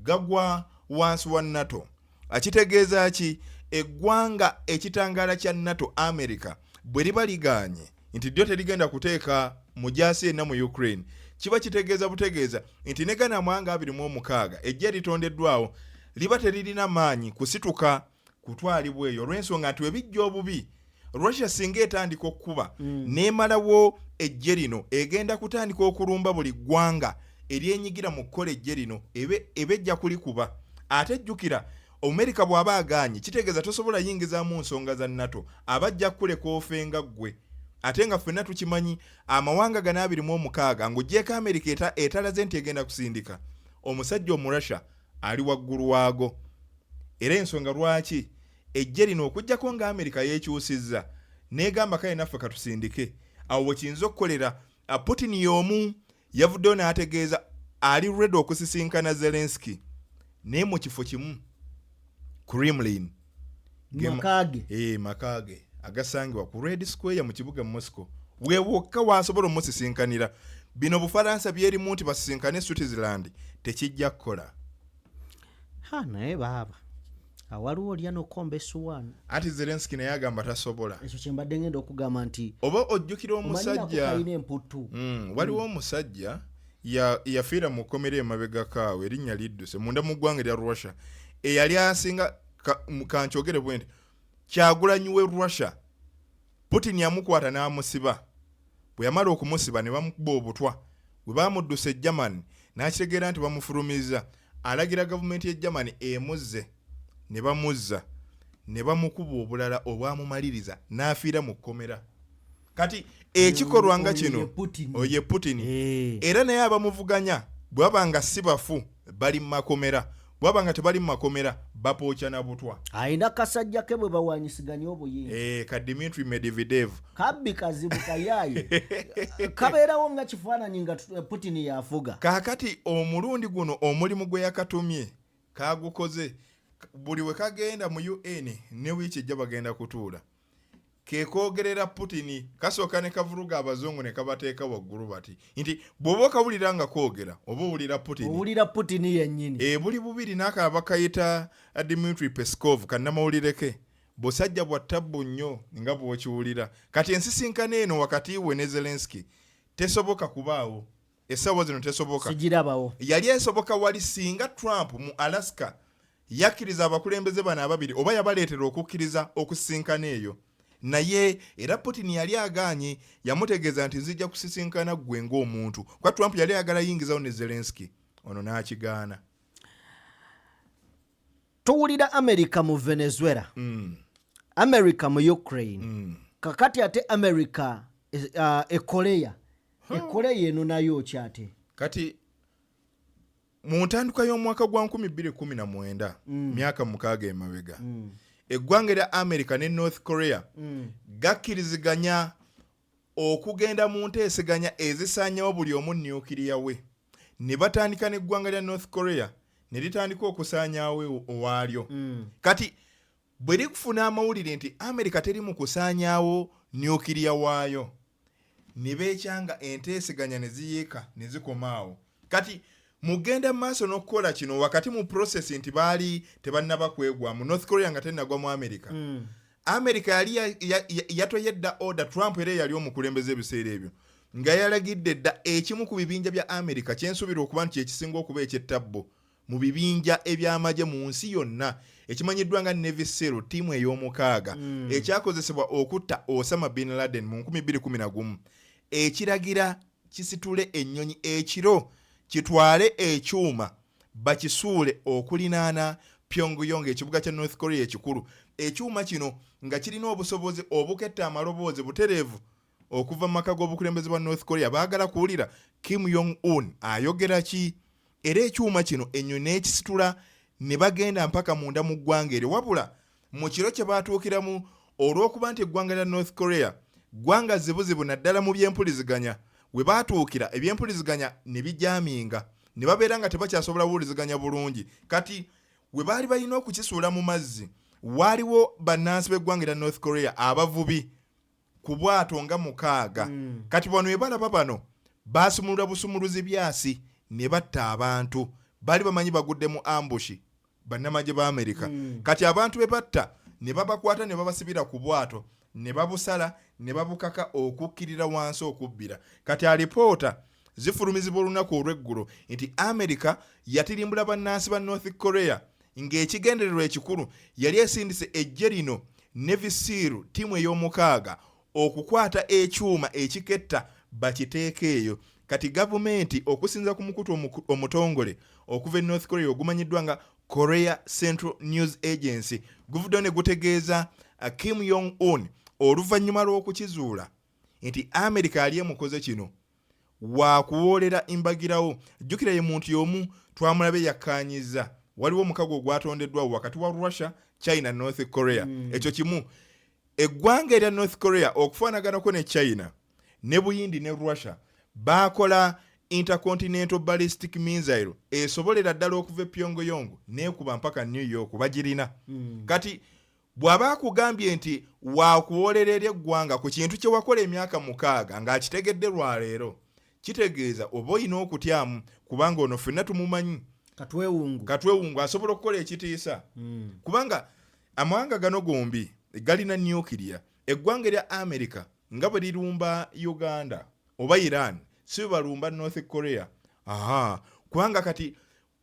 gagwa wansi wa NATO. Akitegeeza ki? Eggwanga ekitangaala kya NATO America bwe liba ligaanye nti ddyo terigenda kuteeka mujaasi yenna mu Ukraine kiba kitegeeza butegeeza nti ne gana amawanga 26 ejje litondeddwawo liba teririna maanyi kusituka kutwalibwa eyo olw'ensonga nti webijja obubi Russia singa etandika okuba n'emalawo ejje lino egenda kutandika okulumba buli ggwanga eryenyigira mu kukola ejje lino ebejja kulikuba. Ate ejjukira Amerika bw'aba agaanye kitegeeza tosobola yingizaamu nsonga za NATO abajja kuleka ofenga ggwe. Ate nga ffenna tukimanyi amawanga gana 26 ng'oggyeko Amerika etalaze nti egenda kusindika omusajja Omurussia ali waggulu waago. Era ensonga lwaki ejje lino okujjako nga Amerika yeekyusizza n'egamba kale naffe katusindike awo wekiyinza okukolera. Putin y'omu yavuddeyo n'ategeeza ali ready okusisinkana Zelensky naye mu kifo kimu Kremlin makage agasangibwa ku Red Square mu kibuga Moscow weewokka wasobola omusisinkanira. Bino Bufaransa byerimu nti basisinkane Switzerland tekijja kukola. Naye baaba awaliwo olya n'okomba essuwaani ati Zelensky naye agamba tasobola. ekyo kye mbadde ngenda okugamba nti oba ojjukira omusajja waliwo omusajja yafiira mu kkomera emabega kaawe erinnya lidduse munda mu ggwanga lya Russia eyali asinga kankyogere bwe nti Kyagulanyi we Russia. Putin yamukwata n'amusiba. Bwe yamala okumusiba ne bamukuba obutwa bwe bamuddusa Germany n'akitegeera nti bamufulumiza alagira gavumenti ya Germany emuzze ne bamuzza ne bamukuba obulala obwamumaliriza n'afiira mu kkomera. Kati ekikolwa nga kino oye Putin era naye abamuvuganya bwabanga si bafu bali mu makomera bwabanga tebali mu makomera bapookya na butwa. Ayina kasajja ke bwe bawanyisiganya obuyinza ka Dmitry Medvedev kabbi kazibu kayaye kabeerawo nga kifaananyi nga Putin yafuga. Kaakati omulundi guno omulimu gwe yakatumye kagukoze buli we kagenda mu UN ne wiiki ejja bagenda kutuula kekogerera Putin kasooka ne kavuruga abazungu ne kabateeka waggulu bati nti bw'oba okawulira nga koogera oba owulira Putin yennyini. Buli bubiri n'akalala bakayita Dmitry Peskov kannamawulireke busajja bwa ttabbu nnyo nga bw'okiwulira. Kati ensisinkano eno wakati we ne Zelensky tesoboka kubaawo. Essaawa zino tesoboka. Sigirabawo. Yali esoboka wali singa Trump mu Alaska yakkiriza abakulembeze bano ababiri oba yabaleetera okukkiriza okusisinkana eyo. Naye era Putin yali agaanye yamutegeeza nti nzija kusisinkana ggwe ng'omuntu. Kwa Trump yali ayagala yingizawo ne Zelensky. Ono n'akigaana. Tuwulira America mu Venezuela. America mu Ukraine. Kakati ate America Korea eno nayo kyate kati mu ntandikwa y'omwaka gwa 2019 myaka 6 emabega eggwanga lya America ne North Korea gakkiriziganya okugenda mu nteeseganya ezisaanyawo buli omu nuclear we ne batandika n'eggwanga lya North Korea ne litandika okusaanyaawo owaalyo kati bwe likufuna amawulire nti America teri mu kusaanyaawo nuclear waayo ne beekyanga enteeseganya ne ziyiika ne zikomaawo kati mugenda maaso n'okukola kino wakati mu process nti baali tebannaba kwegwamu North Korea nga tennagwa mu America America yali yatoyedda order Trump era yali omukulembeze ebiseera ebyo nga yalagidde dda ekimu ku bibinja bya America kyensuubira okuba nti ekisinga okuba ekyettabbo mu bibinja eby'amagye mu nsi yonna ekimanyiddwa nga Navy SEAL ttiimu ey'omukaaga ekyakozesebwa okutta Osama bin Laden mu 2011 ekiragira kisitule ennyonyi ekiro kitwale ekyuma bakisuule okulinaana Pyongyang ekibuga kya North Korea ekikulu ekyuma kino nga kirina obusobozi obuketta amaloboozi butereevu okuva mu maka g'obukulembeze bwa North Korea baagala kuwulira Kim Jong-un ayogera ki era ekyuma kino ennyonyi n'ekisitula ne bagenda mpaka munda mu ggwanga eryo wabula mu kiro kye baatuukiramu olw'okuba nti eggwanga lya North Korea ggwanga zibuzibu naddala mu by'empuliziganya we baatuukira eby'empuliziganya ne bijaaminga ne babeera nga tebakyasobola buwuliziganya bulungi kati we baali balina okukisuula mu mazzi waaliwo bannansi b'eggwanga lya North Korea abavubi ku bwato nga 6 kati bano we balaba bano baasumulula busumuluzi byasi ne batta abantu baali bamanyi bagudde mu ambushi bannamagye ba America kati abantu be batta ne babakwata ne babasibira ku bwato ne babusala ne babukaka okukkirira wansi okubbira kati alipoota zifulumizibwa olunaku olw'eggulo nti America yatirimbula bannansi ba North Korea ng'ekigendererwa ekikulu yali esindise ejje lino Navy SEAL ttiimu ey'omukaaga okukwata ekyuma ekiketta bakiteeka eyo kati gavumenti okusinza ku mukutu omutongole okuva e North Korea ogumanyiddwa nga Korea Central News Agency guvuddeyo ne gutegeeza Kim Jong-un oluvannyuma lw'okukizuula nti America yali emukoze kino waakuwoolera imbagirawo jjukira ye muntu y'omu twamulabe yakkaanyiza waliwo omukago ogwatondeddwawo wakati wa Russia, China, North Korea ekyo kimu eggwanga erya North Korea okufaanaganako ne China ne Buyindi ne Russia baakola intercontinental ballistic missile esobolera ddala okuva e Pyongyang neekuba mpaka New York bagirina kati bw'aba akugambye nti waakuwoolera eri eggwanga ku kintu kye wakola emyaka 6 ng'akitegedde lwaleero kitegeeza oba olina okutyamu kubanga ono ffenna tumumanyi katwewungu asobola okukola ekitiisa kubanga amawanga gano gombi galina nuclear eggwanga erya America nga bwe lirumba Uganda oba Iran si balumba North Korea kubanga kati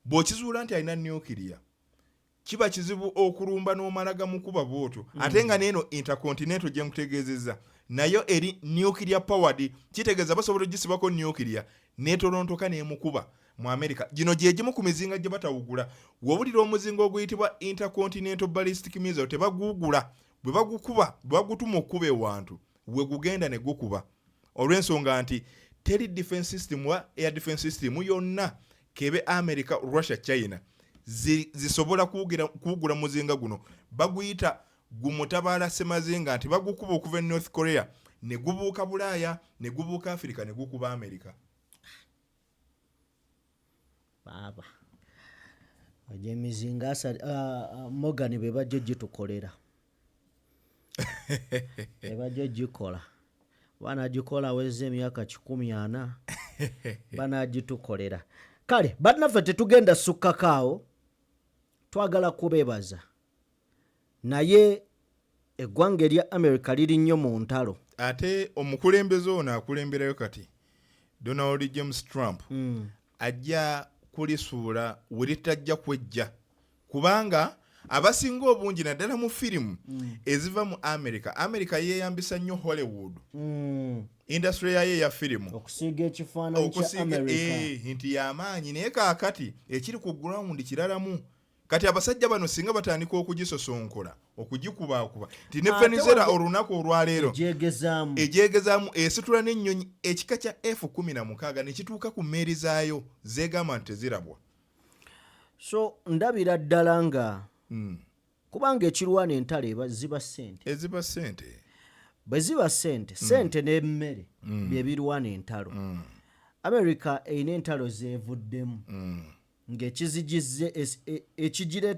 bw'okizuula nti alina nuclear kiba kizibu okulumba n'omalaga mu kuba bw'otyo ate nga n'eno intercontinental gye nkutegeezezza nayo eri nuclear powered kitegeeza basobola ogisibako nuclear n'etolontoka n'emukuba mu America gino gye gimu ku mizinga gye batawugula wobulira omuzinga oguyitibwa intercontinental ballistic missile tebaguugula bwe bagutuma okuba ewantu we gugenda ne gukuba olw'ensonga nti teri defense system wa air defense system yonna kebe America, Russia, China zisobola kuugula muzinga guno baguyita gumutabaala semazinga nti bagukuba okuva North Korea ne gubuuka Bulaaya ne gubuuka Africa ne gukuba America baba aje mizinga Morgan bebajjo gitukolera bebajjo gikola banagikola weze emyaka 14 banagitukolera kale bannaffe tetugenda sukkakaawo twagala kubebaza naye eggwanga erya America liri nnyo mu ntalo ate omukulembeze ono akulemberayo kati Donald James Trump ajja kulisuula we litajja kwejja kubanga abasinga obungi naddala mu firimu eziva mu America yeeyambisa nnyo Hollywood industry yayo ya firimu okusiiga ekifaananyi kya America nti y'amaanyi naye kaakati ekiri ku ground kiralamu kati abasajja bano singa batandika okugisosonkola okugikubakuba nti ne Venezuela olunaku olwaleero egyegezaamu esitula n'ennyonyi ekika kya F-16 ne kituuka ku mmeeri zaayo zeegamba nti tezirabwa. So ndabira ddala nga kubanga ekirwana entalo ziba ssente bwe ziba ssente n'emmere bye birwana entalo. America eyina entalo zeevuddemu ng'ekizigizze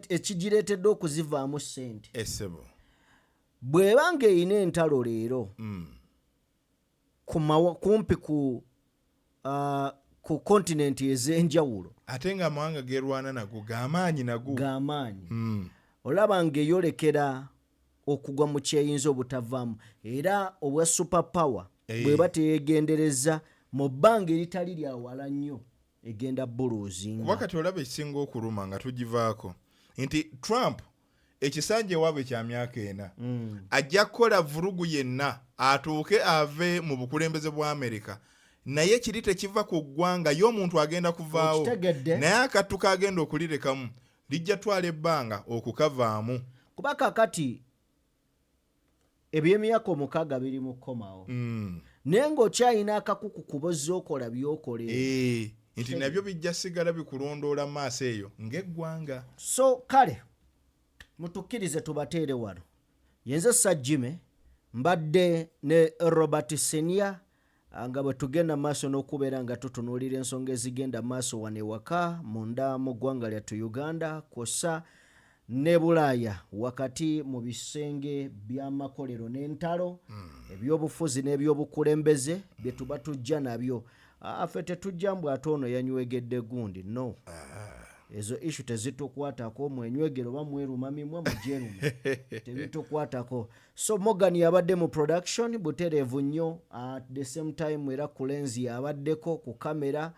ekigireetedde okuzivaamu ssente. Bw'eba ng'eyina entalo leero kumpi ku kontinenti ez'enjawulo ate nga amawanga gerwana nago g'amaanyi olaba ng'eyolekera okugwa mu kyeyinza obutavaamu era obwa superpower bw'eba teyegendereza mu bbanga eritali lya wala nnyo egenda buluuzinga. Kuba kati olaba ekisinga okuluma nga tugivaako nti Trump ekisanja ewaabwe kya myaka 4 ajja kukola vurugu yenna atuuke ave mu bukulembeze bwa Amerika, naye kiri tekiva ku ggwanga y'omuntu agenda kuvaawo, naye akattu kagenda okulirekamu lijja twala ebbanga okukavaamu. Kuba kakati eby'emyaka 6 biri mu kkomawo naye ng'okyalina akakuku kubozza okola by'okola nti nabyo bijja sigala bikulondoola maaso eyo ng'eggwanga. So kale mutukkirize tubateere wano. Yenze Sajjime mbadde ne Robert Senior nga bwe tugenda maaso n'okubeera nga tutunuulira ensonga ezigenda maaso wano ewaka munda mu ggwanga lyattu Uganda kw'ossa ne Bulaaya wakati mu bisenge by'amakolero n'entalo ebyobufuzi n'ebyobukulembeze bye tuba tujja nabyo. Ffe tetujja mbw ate ono yanywegedde gundi no. Ezo issue tezitukwatako, mwenywegero oba mweruma mimwa mujerume tebitukwatako. So Morgan yabadde mu production butereevu nnyo, at the same time era Kulenzi yabaddeko ku kamera,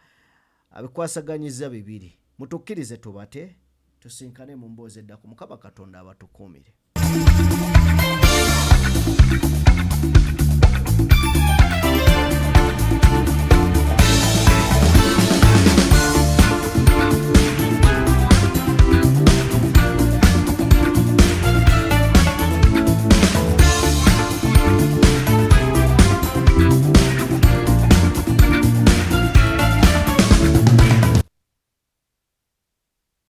abikwasaganyiza bibiri. Mutukkirize tubate tusinkane mu mboozi eddako. Mukama Katonda abatukuumire.